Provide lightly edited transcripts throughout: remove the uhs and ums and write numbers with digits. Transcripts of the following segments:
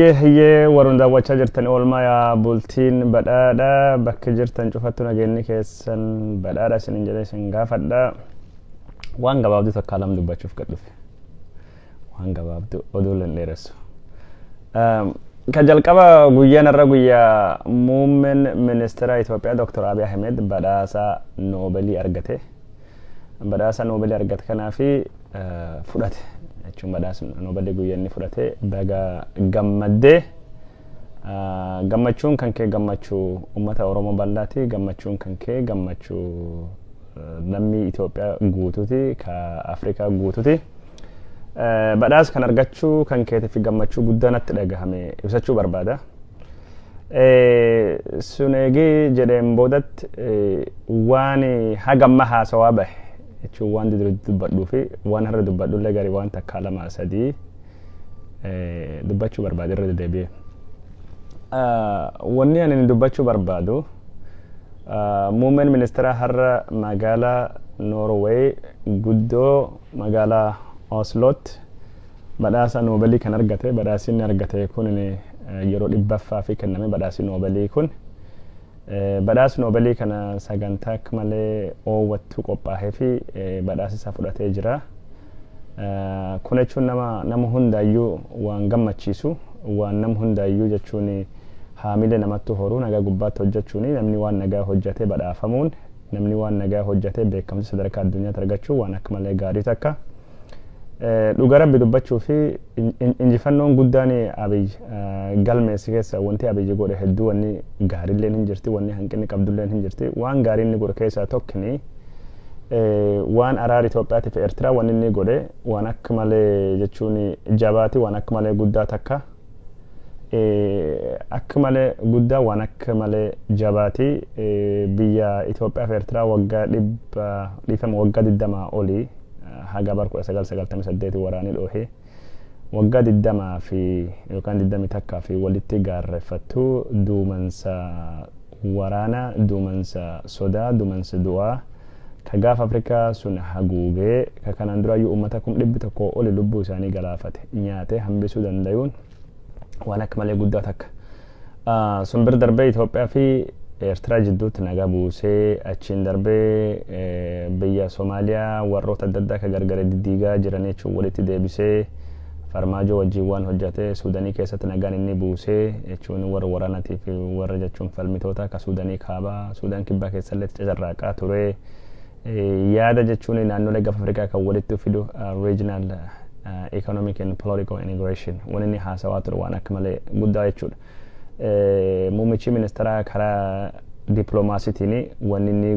hayyee warun daawwachaa jirtan oolmaa yaa bultiin badhaadha bakka jirtan cufattu nageenyi keessan badhaadha isin jedhee isin gaafadha waan gabaabduu takka lam dubbachuuf gad dhufe waan gabaabduu oduu len dheeressu ka jalqaba guyyaan irra guyyaa muummeen ministeera Itoophiyaa Dr. Abiy Ahmed badhaasa Noobelii argate kanaafi fudhate jechuun badhaasa Noobelii guyyaanni fudhate baga gammadee gammachuun kan kee gammachuu uummata Oromoo bal'aati gammachuun kan kee gammachuu lammii Itoophiyaa guutuuti ka Afrikaa guutuuti badhaasa kan argachuu kan keetiif gammachuu guddaanatti dhagahame ibsachuu barbaada suneegi jedheen boodatti waan hagamma haasawaa bahe jechuun waan dubbadhuu fi waan har'a dubbadhu illee garii waan takka lama sadii dubbachuu barbaade irra deebi'ee wanni ani dubbachuu barbaadu muummeen ministeera har'a magaalaa Norway guddoo magaalaa Oslotti badhaasa Noobelii kan argate badhaasni argate kun yeroo 100ffaa fi kenname badhaasni Noobelii kun badhaasa Noobeelii kana sagantaa akka malee oowwattuu qophaa'ee fi badhaasa isaa fudhatee jira. Kun jechuun nama hundaayyuu waan gammachiisu waan nama hundaayyuu jechuun haamilee namatti horuu nagaa gubbaatti hojjechuun namni waan nagaa hojjetee badhaafamuun namni waan nagaa hojjetee beekamtii sadarkaa addunyaatti argachuu waan akka malee gaarii takka. Dhugaa rabbi dubbachuu fi injifannoon guddaan Abiy galmeessi keessa wanti Abiy godhe hedduu wanni gaariilleen hin jirti wanni hanqinni qabdulleen hin jirti waan gaariin inni godhe keessaa tokkini waan araara Itoophiyaatiif fi Eertiraa wanni inni godhe waan akka malee jechuun jabaati waan akka malee guddaa takka akka malee guddaa waan akka malee jabaati biyya Itoophiyaa fi Eertiraa waggaa dhiifama waggaa 20 olii haga bar 1998 waraanii dhoohe waggaa 20 fi yookaan 20 takkaa fi walitti gaarreeffattu duumansa waraana duumansa sodaa duumansa du'aa ka gaafa Afrikaa sun haguugee ka kanaan duraayyuu uummata 100 oli lubbuu isaanii galaafate nyaatee hambisuu danda'uun waan akka malee guddaa takka. Sun bir darbee Itoophiyaa fi Eertiraa jidduutti nagaa buusee achiin darbee biyya Soomaaliyaa warroota adda addaa ka gargar diddiigaa jiran jechuun walitti deebisee Farmaajoo wajjin waan hojjate Suudanii keessatti nagaan inni buusee jechuun warra waraanatii fi warra jechuun falmitoota ka Suudanii kaabaa Suudaan kibbaa keessallee carraaqaa ture yaada jechuun naannolee gaafa Afrikaa kan walitti fidu regional economic and political integration wanni inni haasawaa ture waan akka malee guddaa jechuudha. Muummichi ministeeraa karaa dippiloomaasiitiin wanni inni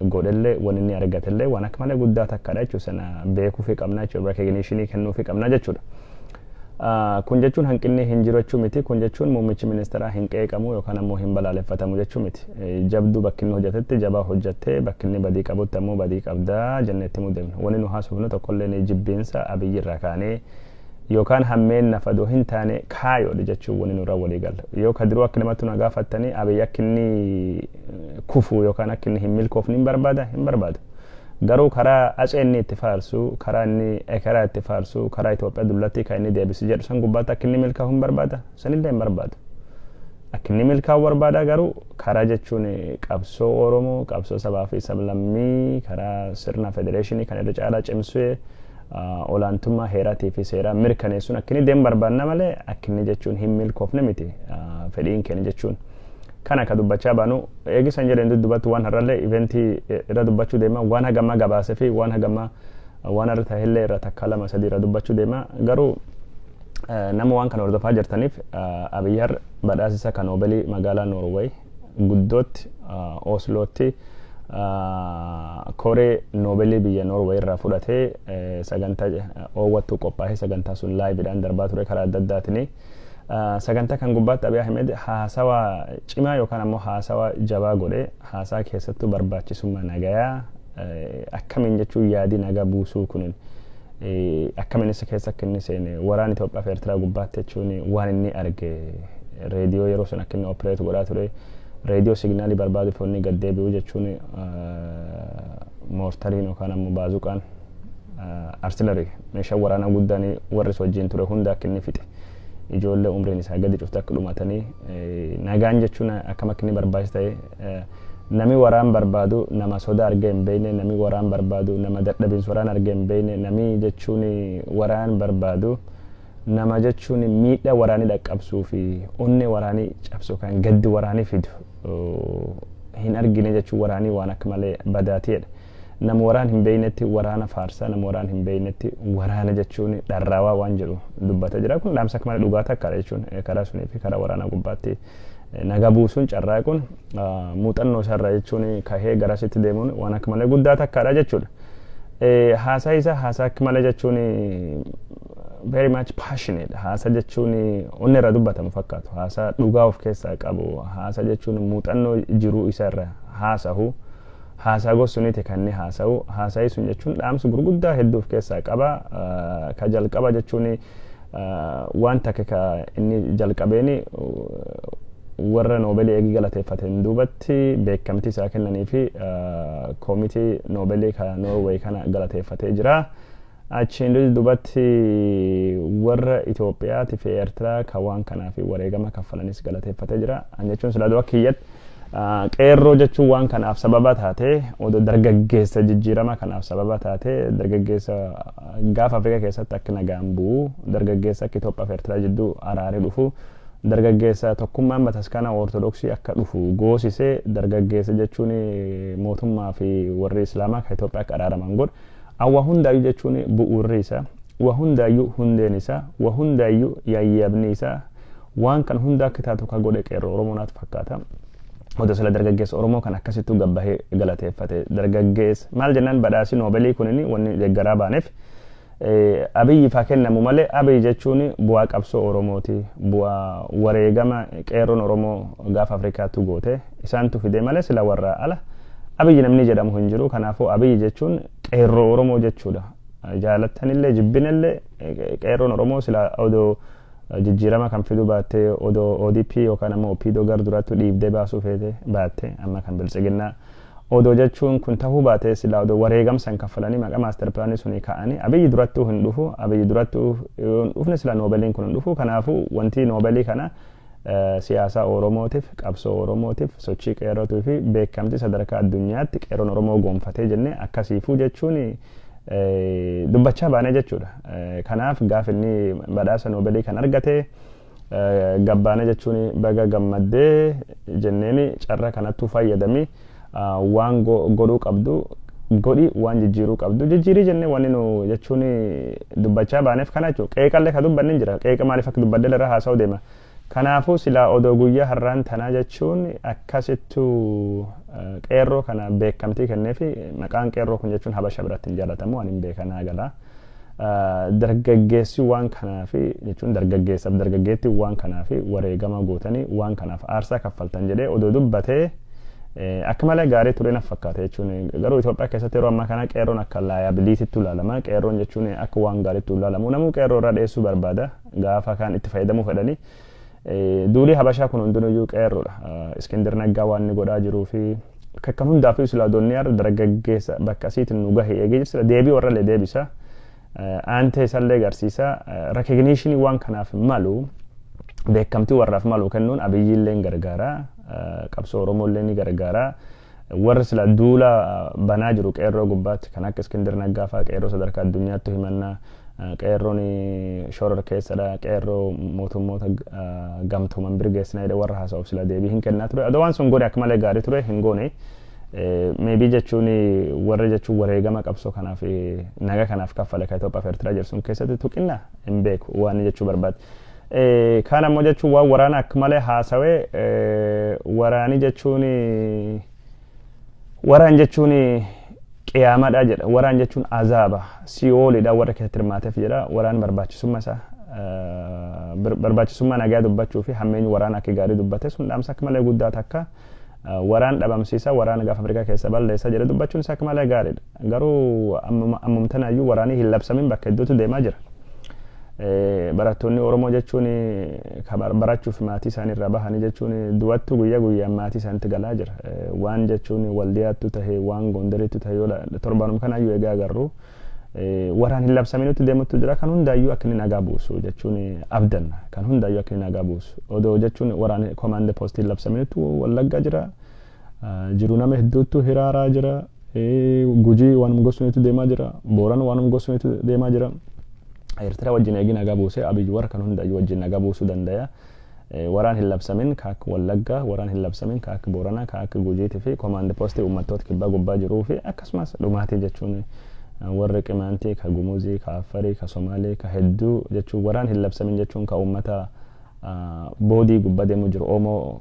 godhellee wanni inni argatellee waan akka malee guddaa takkadha jechuudha sana beekuu fi qabnaa jechuudha recognition kennuu fi qabnaa jechuudha. Kun jechuun hanqinni hin jiru jechuu miti kun jechuun muummichi ministeeraa hin qeeqamu yookaan ammoo hin balaaleffatamu jechuu miti jabduu bakki inni hojjetetti jabaa hojjettee bakki inni badii qabutti ammoo badii qabdaa jennetti mudamna wanni nu haasofnu tokkollee ni jibbiinsa Abiyyi irraa kaanee yookaan hammeen nafadoo hin taane kaayoodha jechuun wanni nurra walii gala yoo kadiruu akka namatti nu gaafattanii Abiyyi akka inni kufu yookaan akka inni hin milkoofne hin barbaadu garuu karaa aceenni itti faarsu karaa inni ekeraa itti faarsu karaa Itoophiyaa dullatti kan inni deebisi jedhu san gubbaatti akka inni milkaa'u hin barbaada sanillee hin barbaadu akka inni milkaa'u barbaada garuu karaa jechuun qabsoo Oromoo qabsoo sabaa fi sablammii karaa sirna federeeshinii kan irra caalaa cimsee olaantummaa heeraatii fi seeraa mirkaneessuun akka inni deemu barbaanna malee akka inni jechuun hin milkoofne miti fedhiin keenya jechuun. Kana ka dubbachaa baanu eegisan jedheen dubbatu waan har'allee eventii irra dubbachuu deema waan hagammaa gabaasee fi waan hagammaa waan irra tahillee irra takka lama sadii irra dubbachuu deema garuu nama waan kana hordofaa jirtaniif Abiyyi har badhaasisa kan Noobeelii magaalaa Noorweey guddootti Oslootti koree Noobeelii biyya Noorweey irraa fudhatee sagantaa oowwattuu qophaa'ee sagantaa sun laayividhaan darbaa ture karaa adda addaatiin sagantaa kan gubbaatti Abiy Ahmed haasawa cimaa yookaan ammoo haasawa jabaa godhe haasaa keessattuu barbaachisummaa nagayaa akkamiin jechuun yaadii nagaa buusuu kun akkamiin isa keessa akka inni seene waraan Itoophiyaa fi Eertiraa gubbaatti jechuun waan inni arge reediyoo yeroo sun akka inni opereetu godhaa ture reediyoo signaalii barbaaduuf inni gad deebi'u jechuun moortariin yookaan ammoo baazuqaan artilarii meeshaa waraanaa guddaan warri wajjin ture hunda akka inni fixe. Ijoollee umriin isaa gadi cufte akka dhumatanii nagaan jechuun akkam akka inni barbaachisu ta'e nami waraan barbaadu nama sodaa argee hin beekne nami waraan barbaadu nama dadhabinsa waraan argee hin beekne nami jechuun waraan barbaadu nama jechuun miidhaa waraanii dhaqqabsuu fi onnee waraanii cabsu kan gaddi waraanii fidu hin argine jechuun waraanii waan akka malee badaateedha. Nama waraan hin beeknetti waraana faarsaa nama waraan hin beeknetti waraana jechuun dharraawaa waan jedhu dubbata jira kun dhaamsa akka malee dhugaa takkaadha jechuun karaa sunii fi karaa waraanaa gubbaatti nagaa buusuun carraaquun muuxannoo isaarraa jechuun kahee garasitti deemuun waan akka malee guddaa takkaadha jechuudha. Haasaa isaa haasaa akka malee jechuun very much passionate haasaa jechuun onni irraa dubbatamu fakkaatu haasaa dhugaa of keessaa qabu haasaa jechuun muuxannoo jiruu isaarraa haasa'u. Haasaa gosuuniti kan inni haasa'u haasa'ii sun jechuun dhaamsa gurguddaa hedduu of keessaa qaba ka jalqaba jechuun waan takka ka inni jalqabeeni warra Noobeelii eegi galateeffateen duubatti beekamtii isaa kennanii fi koomitii Noobeelii ka Noorweey kana galateeffatee jira achiin dubatti warra Itoophiyaati fi Eertiraa kan waan kanaaf wareegama kaffalanis galateeffatee jira. Jechuun sila du'a kiyyatti qeerroo jechuun waan kanaaf sababa taate odoo dargaggeessa jijjiirama kanaaf sababa taate dargaggeessa gaafa Afrikaa keessatti akka nagaan bu'u dargaggeessa akka Itoophiyaa fi Eertiraa jidduu araarri dhufu dargaggeessa tokkummaan bataskaana ortodoksii akka dhufu goosisee dargaggeessa jechuun mootummaa fi warri islaamaa kan Itoophiyaa akka araaraman godha. Awwa hundaayyuu jechuun bu'uurri isaa, wa hundaayyuu hundeen isaa, wa hundaayyuu yayyabni isaa waan kan hunda akka taatu ka godhe qeerroo Oromoo naatu fakkaata. Odoo sila dargaggeessa Oromoo kan akkasittuu gabbahee galateeffate dargaggeessa maal jennaan badhaasi Noobeelii kunini wanni deeggaraa baaneef Abiyyi faa kennamu malee Abiyyi jechuun bu'aa qabsoo Oromooti, bu'aa wareegama qeerroon Oromoo gaafa Afrikaattu goote isaantu fide malee sila warra ala Abiyyi namni jedhamu hin jiru. Kanaafuu Abiyyi jechuun qeerroo Oromoo jechuudha. Jaalattanillee jibbinillee qeerroon Oromoo sila odoo jijjiirama kan fidu baatte odoo ODP yookaan ammoo OPDO gar durattu dhiibdee baasuu feete baatte amma kan biltsiginnaa odoo jechuun kun tahuu baate sila odoo wareegamsan kaffalanii maqaa maaster pilaanii suni ka'anii Abiyyi durattuu hin dhufu. Abiyyi durattuu hin dhufne sila Noobeeliin kun hin dhufu. Kanaafuu wanti Noobeelii kana siyaasa Oromootiif qabsoo Oromootiif sochii qeerrootii fi beekamtii sadarkaa addunyaatti qeerroon Oromoo gonfatee jenne akkasiifuu jechuun dubbachaa baanee jechuudha. Kanaaf gaaf inni badhaasa Noobeelii kan argate gabbaana jechuun baga gammaddee jenneeni carra kanattuu fayyadamii waan godhuu qabdu godhi waan jijjiiruu qabdu jijjiirii jennee wanni nu jechuun dubbachaa baaneef kana jechuudha. Qeeqallee ka dubbanni hin jira. Qeeqa maaliif akka dubbadde irra haasa'u deema. Kanaafuu sila odoo guyyaa har'aan tanaa jechuun akkasittuu qeerroo kana beekamtii kenneefi maqaan qeerroo kun jechuun Habasha biratti hin jaallatamu waan hin beekanaa gala. Dargaggeessi waan kanaafi jechuun dargaggeessaaf dargaggeetti waan kanaafi wareegama gootanii waan kanaaf aarsaa kaffaltan jedhee odoo dubbatee akka malee gaarii ture na fakkaata jechuun garuu Itoophiyaa keessatti yeroo ammaa kana qeerroon akka laayabiliitiitti ilaalama. Qeerroon jechuun akka waan gaariitti ilaalamu namuu qeerroo irraa dheessuu barbaada gaafa kaan itti fayyadamuu fedhanii. Duulii Habashaa kun hundinuyyuu qeerroodha. Iskindir Naggaa waan inni godhaa jiruu fi kan hundaafuu sila doonnii har'a dargaggeessa bakka asiitiin nu gahee eegee jira. Deebii warrallee deebisa. Aantee isallee agarsiisa. Recognitionii waan kanaaf malu beekamtii warraaf malu kennuun Abiyyiillee gargaara. Qabsoo Oromoollee ni gargaara. Warri sila duula banaa jiru qeerroo gubbaatti kan akka Iskindir Naggaa fa'aa qeerroo sadarkaa addunyaatti himannaa qeerroon shoror keessadha. Qeerroo mootummoota gamtooman birgeessina jedhe warra haasa'uuf sila deebii hin kennaa ture. Adoo waan sun goone akka malee gaarii ture hin goone. Maybe jechuun warra jechuun wareegama qabsoo kanaaf naga kanaaf kaffale kan Itoophiyaa fi Eertiraa jedhu keessatti tuqinna hin beeku waan jechuu barbaade. Kaan ammoo jechuun waan waraana akka malee haasawee waraani jechuun qiyaamadha jedha. Waraan jechuun azaaba si'oolidha warra keessatti hirmaateef jedha. Waraan barbaachisummaa isaa barbaachisummaa nagaa dubbachuu fi hammeenyi waraan akka gaarii dubbate sun dhaamsa akka malee guddaa takka waraan dhabamsiisa waraan gaafa Afrikaa keessa balleessa jedhe dubbachuun isaa akka malee gaariidha. Garuu ammumtanaayyuu waraanii hin labsamin bakka hedduutu deemaa jira. Barattoonni Oromoo jechuun barachuuf maatii isaanii irraa bahanii jechuun du'attu guyyaa guyyaan maatii isaaniitti galaa jira. Waan jechuun waldiyaattu tahee waan gondariitu tahee yoo torbaanum kanaayyuu egaa agarru waraan hin labsaminutti deemutu jira. Kan hundaayyuu akka inni nagaa buusu jechuun abdanna. Kan hundaayyuu akka inni nagaa buusu odoo jechuun waraan komaande poostii hin labsaminutti Wallaggaa jira. Jiru nama hedduutu hiraaraa jira. Gujii waanum gosuniitu deemaa jira. Booran waanum gosuniitu deemaa jira. Eertiraa wajjin eegi nagaa buusee Abiyyi warra kan hundaayyuu wajjin nagaa buusuu danda'a. Waraan hin labsamin ka akka Wallaggaa, waraan hin labsamin ka akka Booranaa, ka akka Gujiitii fi komaande poostii uummattoota kibbaa gubbaa jiruu fi akkasumas dhumaatii jechuun warri Qimaantii, ka Gumuzii, ka Affarii, ka Somaalee, ka hedduu jechuun waraan hin labsamin jechuun ka uummata boodii gubbaa deemu jiru Oromoo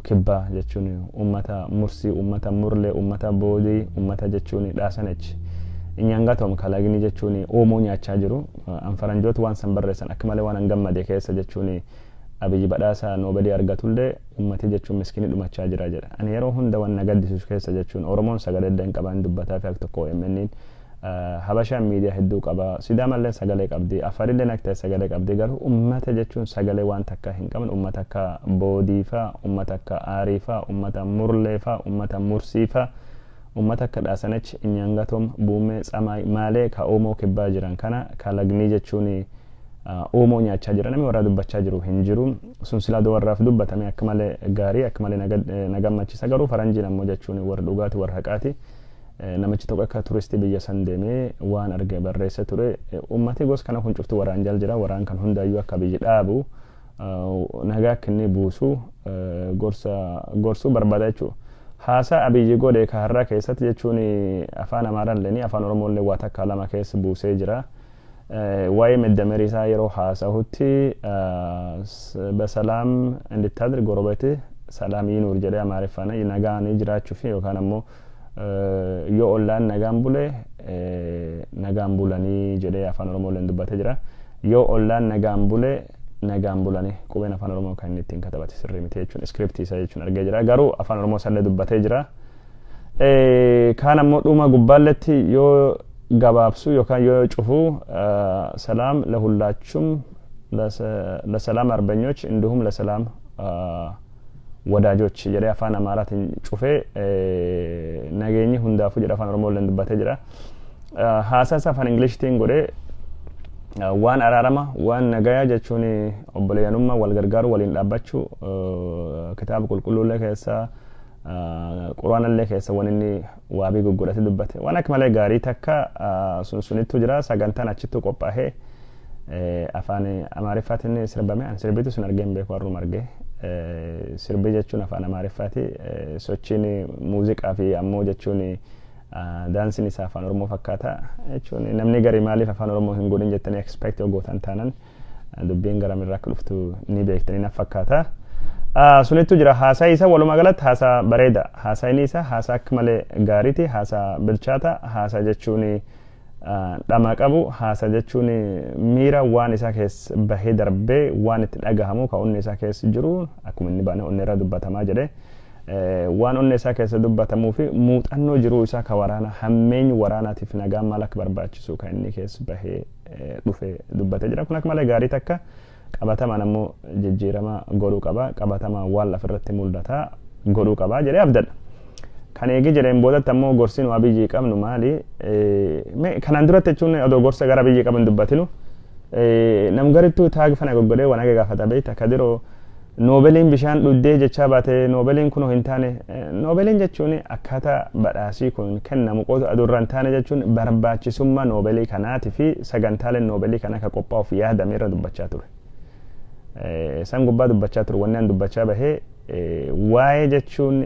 kibbaa jechuun uummata Mursii, uummata Murlee, uummata boodii, uummata jechuun dhaasanechi. Nyaangatom kalagni jechuun Oromoo nyaachaa jiru. Faranjoota waan san barreessan akka malee waan gammadee keessa jechuun Abiyyi badhaasa Noobeelii argatullee uummati jechuun miskiinii dhumachaa jira jedha. Ani yeroo hunda waan nagaddisuus keessa jechuun Oromoon sagalee adda hin qaban dubbataa fi akka tokko OMN'n Habashaan miidiyaa hedduu qaba. Sidaamallee sagalee qabdi. Affarillee akka ta'e sagalee qabdi. Garuu uummata jechuun sagalee waan takka hin qaban uummata akka boodii fa'aa, uummata akka aarii fa'aa, uummata murlee fa'aa, uummata mursii fa'aa, ummata akka dhaasanach inyangatom buume tsamay malee ka oomoo kibbaa jiran kana ka lagnii jechuun oomoo nyaachaa jiran namni warra dubbachaa jiru hin jiru sun silaa warraaf dubbatame akka malee gaarii akka malee nagammachiisa garuu faranjiin ammoo jechuun warra dhugaati warra haqaati namichi tokko akka turistii biyya san deemee waan arge barreessa ture ummati gos kana kun cuftu waraan jal jira waraan kan hundaayyuu akka biyyi dhaabu nagaa kinni buusu gorsuu barbaada jechuudha. Haasaa abiyyi godhe ka har'a keessatti jechuun afaan Amaaraallee afaan Oromoolee waa takka lama keessa buusee jira. Waa'ee meddameriisaa yeroo haasa'utti በሰላም እንድታድር ጎረቤት ሰላም ይኑር jedhee Amaariffaan nagaan jiraachuuf yookaan ammoo yoo ollaan nagaan bule nagaan bulanii jedhee afaan Oromooleen dubbatee jira. Yoo ollaan nagaan bule nagaan bulanii qubeen afaan Oromoo kan inni ittiin katabate sirrii miti jechuun iskiriptii isaa jechuun argee jira. Garuu afaan Oromoo sallee dubbatee jira. Kaan ammoo dhuma gubbaalletti yoo gabaabsu yookaan yoo cufu ሰላም ለሁላችሁም ለሰላም አርበኞች እንዲሁም ለሰላም ወዳጆች jedhee afaan Amaaraatiin cufee nageenyi hundaafuu jedha afaan Oromooleen dubbatee jira. Haasaa isaa afaan Ingilishtiin godhee waan araarama waan nagayaa jechuun obboleeyyanummaa wal gargaaru waliin dhaabbachuu kitaaba qulqulluullee keessaa quraanallee keessa waan inni waabii gugguratee dubbate waan akka malee gaarii takka sunsunittu jira sagantaan achittu qophaa'ee afaan Amaariffaatiin sirbame an sirbitu sun argeen beeku warrum argee sirbii jechuun afaan Amaariffaati sochiin muuziqaa fi ammoo jechuun daansiin isaa afaan Oromoo fakkaata jechuun namni garii maaliif afaan Oromoo hin godhin jettanii expect yoo gootan taanan dubbiin garamirraa akka dhuftu ni beektanii na fakkaata. Sunittu jira haasaa isa walumaa galatti haasaa bareeda haasaan isa haasaa akka malee gaariiti haasaa bilchaata haasaa jechuun dhama qabu haasaa jechuun miira waan isaa keessa bahee darbee waan itti dhagahamu ka onni isaa keessa jiru akkuma inni baane onni irra dubbatamaa jedhe waan onni isaa keessa dubbatamuu fi muuxannoo jiruu isaa ka waraana hammeenyi waraanaatiif nagaan maal akka barbaachisu ka inni keessa bahee dhufe dubbatee jira kun akka malee gaarii takka qabatamaan ammoo jijjiirama godhuu qaba qabatamaan waan lafirratti mul'ata godhuu qaba jedhee abdadha. Kan eegi jedheen boodatti ammoo gorsiin waa biyyi qabnu maali kanaan duratti jechuun odoo gorsa gara biyyi qaban dubbatinu nam garittuu taagifana goggodhee waan aga gaafata beekta kadiroo noobeliin bishaan dhuddee jechaa baate noobeliin kun hin taane noobeliin jechuun akkaataa badhaasii kun kennamu qotu adurra hin taane jechuun barbaachisummaa noobelii kanaatii fi sagantaaleen noobelii kana ka qophaa'uuf yaadame irra dubbachaa ture. San gubbaa dubbachaa ture wanni an dubbachaa bahee waa'ee jechuun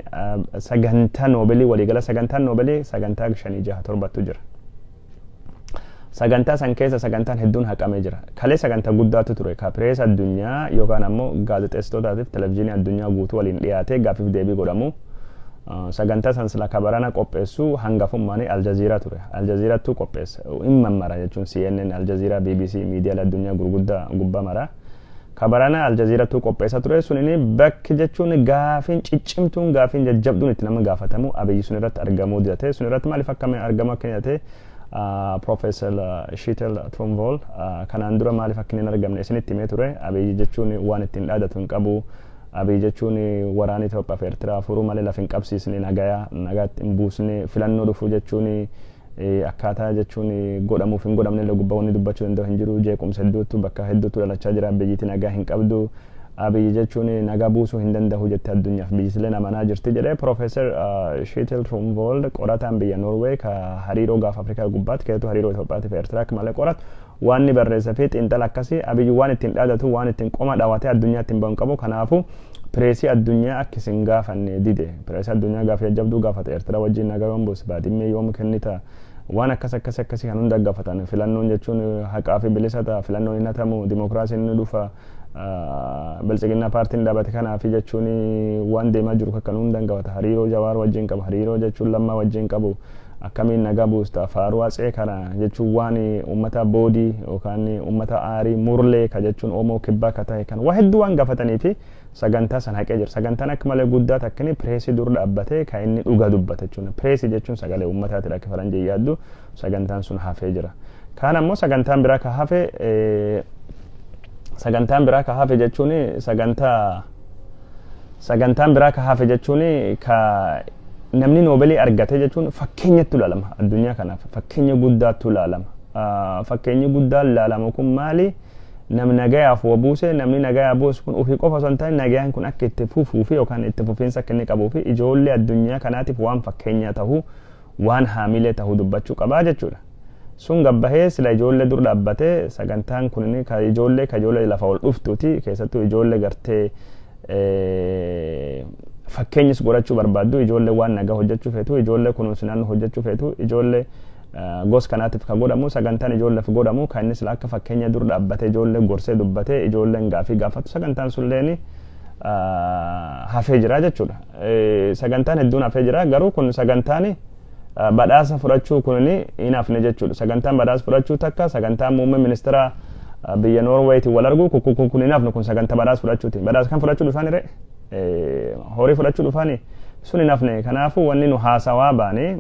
sagantaa noobelii waliigala sagantaan noobelii sagantaa 5-6-7 jira. Sagantaa san keessa sagantaan hedduun haqamee jira. Kalee sagantaa guddaatu ture ka pirees addunyaa yookaan ammoo gaazexeessitootaatiif televezyiinii addunyaa guutuu waliin dhiyaatee gaaffiif deebii godhamu. Sagantaa san sila kabarana qopheessu hangafummaan Aljaziiraa ture. Aljaziiraattuu qopheessa hin mammara jechuun CNN, Aljaziiraa, BBC miidiyaalee addunyaa gurguddaa gubbaa mara. Kabarana Aljaziiraattuu qopheessa ture sunini bakki jechuun gaafiin ciccimtuun gaafiin jajjabduun itti nama gaafatamu abiyyi sun irratti argamuu didate sun irratti maaliif akkamii argamu akka jedhate Professor Shitel Tromvol kanaan dura maaliif akka hin argamne isinitti himee ture abiyyi jechuun waan ittiin dhaadatu hin qabu abiyyi jechuun waraana Itoophiyaa fi Eertiraa furuu malee lafa hin qabsiisne nagaatti hin buusne filannoo dhufuu jechuun akkaataa jechuun godhamuuf hin godhamne illee gubbaa wanni dubbachuu danda'u hin jiru jeequmsa hedduutu bakka hedduutu dhalachaa jira biyyitti nagaa hin qabdu abiyyi jechuun nagaa buusuu hin danda'u jette addunyaaf biyyisilee amanaa jirti jedhee Professor Shitel Tromvol qorataan biyya Norway ka hariiroo gaafa Afrikaa gubbaatti keessattuu hariiroo Itoophiyaa fi Eertiraa akka malee qoratu waan ni barreessa fi xiinxala akkasii abiyyi waan ittiin dhaadatu waan ittiin qoma dhaawatee addunyaatti hin ba'u qabu kanaafu pireesii addunyaa akkisin gaafanne dide pireesii addunyaa gaafa jajjabduu gaafata Eertiraa wajjin nagaa yoom buusi baadimmee yoom kennita waan akkasii kan hunda gaafatan filannoon jechuun haqaa fi bilisa ta'a filannoon hin hatamu dimookiraasiin ni dhufa bilchiginna paartiin dhaabate kanaaf jechuun waan deemaa jiru kan hunda gaafata hariiroo Jawaar wajjin qabu hariiroo jechuun Lammaa wajjin qabu akkamiin nagaa buusta faaruu atsee kana jechuun waan uummata boodii yookaan uummata aarii murlee ka jechuun oomoo kibbaa ka ta'e kan waa hedduu waan gaafatanii fi sagantaa san haqee jira sagantaan akka malee guddaa takkini pireesii dur dhaabbatee kan inni dhugaa dubbata jechuun pireesii jechuun sagalee uummataati akka faranjii yaaddu sagantaan sun hafee jira kaan ammoo sagantaan biraa ka hafe sagantaan biraa ka hafe jechuun ka namni noobelii argate jechuun fakkeenyatti ilaalama addunyaa kanaaf fakkeenya guddaatti ilaalama. Fakkeenyi guddaan ilaalama kun maali? Namni nagayaaf wabuuse namni nagayaa buusu kun ofii qofa osoo hin taane nagayaan kun akka itti fufuu fi yookaan itti fufiinsa akka inni qabuu fi ijoollee addunyaa kanaatiif waan fakkeenya ta'uu waan haamilee ta'uu dubbachuu qabaa jechuudha. Sun gabbahee sila ijoollee dur dhaabbatee sagantaan kun ka ijoollee lafa ol dhuftuuti keessattuu ijoollee gartee fakkeenyis godhachuu barbaaddu ijoollee waan nagaa hojjechuu feetu ijoollee kunuunsi naannoo hojjechuu feetu ijoollee gos kanaatiif ka godhamu sagantaan ijoolleef godhamu kan inni sila akka fakkeenya dur dhaabbatee ijoollee gorsee dubbatee ijoolleen gaafii gaafatu sagantaan sulleen hafee jira jechuudha. Sagantaan hedduun hafee jira garuu kun sagantaan badhaasa fudhachuu kun hin hafne jechuudha. Sagantaan badhaasa fudhachuu takka sagantaan muummee ministeera biyya Norweeyti wal argu kun hin hafne kun sagantaa badhaasa fudhachuuti. Badhaasa kan fudhachuu dhufaani horii fudhachuu dhufaani sun hin hafne. Kanaafuu wanni nu haasawaa baane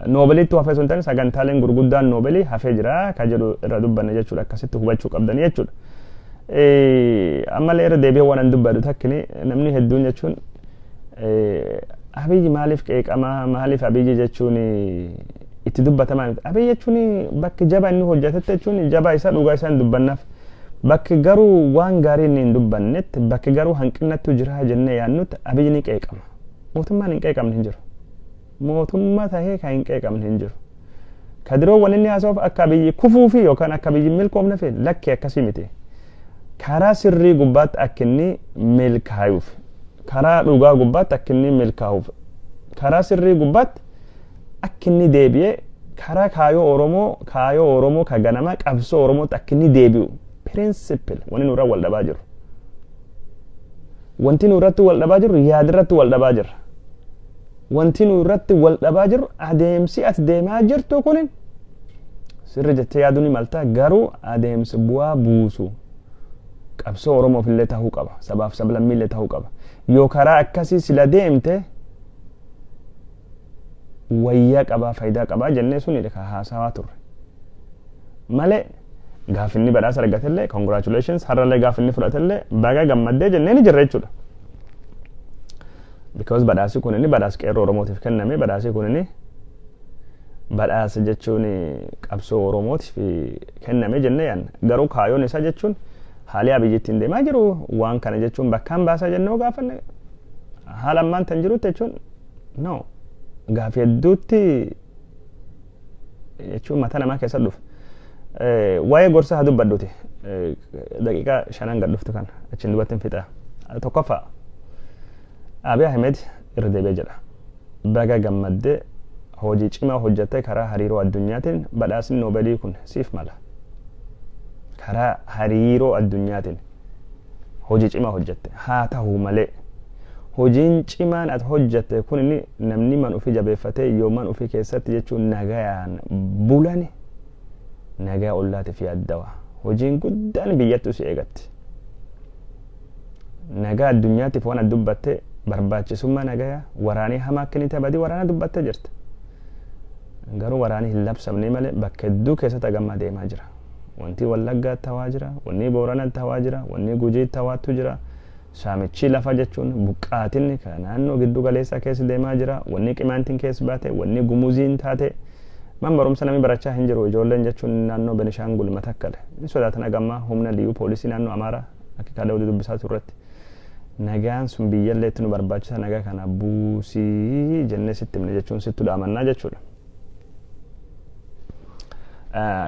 noobeliitti hafee sun ta'e sagantaaleen gurguddaan noobelii hafee jira ka jedhu irra dubbanne jechuudha. Akkasitti hubachuu qabdanii jechuudha. Ammallee irra deebi'ee waan an dubbadhu takkini namni hedduun jechuun Abiyyi maaliif qeeqamaa maaliif Abiyyi jechuun itti dubbatamaa miti. Abiyyi jechuun bakki jaba inni hojjetetti jechuun jaba isaa dhugaa isaa hin dubbannaaf. Bakki garuu waan gaarii inni hin dubbannetti bakki garuu hanqinnatu jira jennee yaannutti Abiyyi ni qeeqama. Mootummaan hin qeeqamne hin jiru. Mootummaa tahee kan hin qeeqamne hin jiru. Kadiroo waan inni haasa'uuf akka Abiyyi kufuufi yookaan akka Abiyyi milkoomne fe lakkee akkasii miti. Karaa sirrii gubbaatti akka inni milkaa'uuf. Karaa dhugaa gubbaatti akka inni milkaa'uuf karaa sirrii gubbaatti akka inni deebi'ee karaa kaayoo Oromoo ka ganama qabsoo Oromootti akka inni deebi'u principle wanni nurra wal dhabaa jiru. Wanti nurratti wal dhabaa jiru yaadirratti wal dhabaa jirra. Wanti nurratti wal dhabaa jiru adeemsi ati deemaa jirtu kun sirri jettee yaaduu ni malta garuu adeemsi bu'aa buusu qabsoo Oromoof illee ta'uu qaba sabaaf sablammii illee ta'uu qaba. Yoo karaa akkasii sila deemte wayyaa qabaa faayidaa qabaa jennee sunidha ka haasawaa turre malee gaafinni badhaasa argatellee congratulations har'allee gaafinni fudhatellee baga gammaddee jennee ni jirra jechuudha. Because badhaasi kun inni badhaasa qeerroo Oromootiif kenname badhaasi kun inni badhaasa jechuun qabsoo Oromootiif kenname jennee yaanna garuu kaayoon isaa jechuun haali Abiyyittiin deemaa jiru waan kana jechuun bakkaan baasaa jennee gaafanne haala ammaan tan jirutti jechuun no gaafii hedduutti jechuun mataa namaa keessa dhufe. Waa'ee gorsa haa dubbadhuuti daqiiqaa 5 gad dhuftu kan achiin dubbatti hin fixa. Tokkoffaa Abiy Ahmed irra deebi'ee jedha baga gammaddee hojii cimaa hojjettee karaa hariiroo addunyaatiin badhaasni noobelii kun siif mala. Karaa hariiroo addunyaatiin hojii cimaa hojjette haa ta'u malee hojiin cimaan ati hojjette kun inni namni man ofii jabeeffatee yoo man ofii keessatti jechuun nagayaan bulani nagaa ollaatiif yaaddawa hojiin guddaan biyyattu si eegatti. Nagaa addunyaatiif waan dubbatte barbaachisummaa nagayaa waraanii hamaa akka inni ta'e waraana dubbattee jirta. Garuu waraanii hin labsamne malee bakka hedduu keessatti gammaa deemaa jira. Wanti Wallaggaa ta'aa jira, wanni Booranaa ta'aa jira, wanni Gujii ta'aatu jira. Saamichi lafa jechuun buqqaatiin kan naannoo giddu galeessaa keessa deemaa jira, wanni Qimaantiin keessa baate, wanni Gumuziin taate. Man barumsa namni barachaa hin jiru ijoolleen jechuun naannoo Benishaangul Matakkal. Inni sodaatan gammaa humna liyyuu poolisii naannoo Amaaraa akka kaadawuu dubbisaa turretti. Nagaan sun biyyalleetti nu barbaachisa nagaa kana buusii jennee sitti himne jechuun sittu dhaamannaa jechuudha.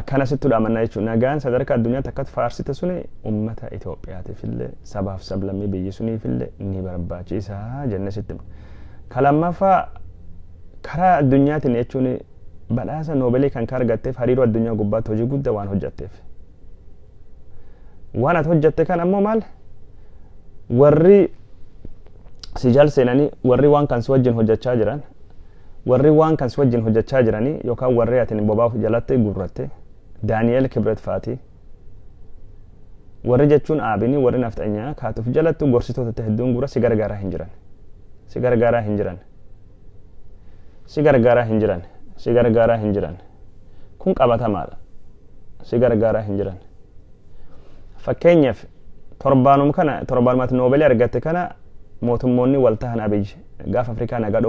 Kana sittu dhaamannaa jechuun nagaan sadarkaa addunyaatti akkatti faarsite suni uummata Itoophiyaatiif illee sabaaf sablammii biyyi suniif illee ni barbaachisa jennee sitti himne. Kalammaffaa karaa addunyaatiin jechuun badhaasa noobelii kan argatteef hariiroo addunyaa gubbaatti hojii guddaa waan hojjetteef. Waan ati hojjette kan ammoo maal? Warri si jal seenanii warri waan kan si wajjin hojjechaa jiran warri waan kan si wajjin hojjechaa jiranii yookaan warri ati bobaaf jalatti gurratte Daani'eel Kibret faati warri jechuun aabini warri naftanyaa kaatuuf jalatti gorsitoota hedduun gura si gargaaraa hin jiran si gargaaraa hin jiran si gargaaraa hin jiran si gargaaraa hin jiran kun qabatamaadha si gargaaraa hin jiran. Fakkeenyaaf torbaanumatti noobelii argatte kana mootummoonni wal tahan Abiyyi gaafa Afrikaa nagaa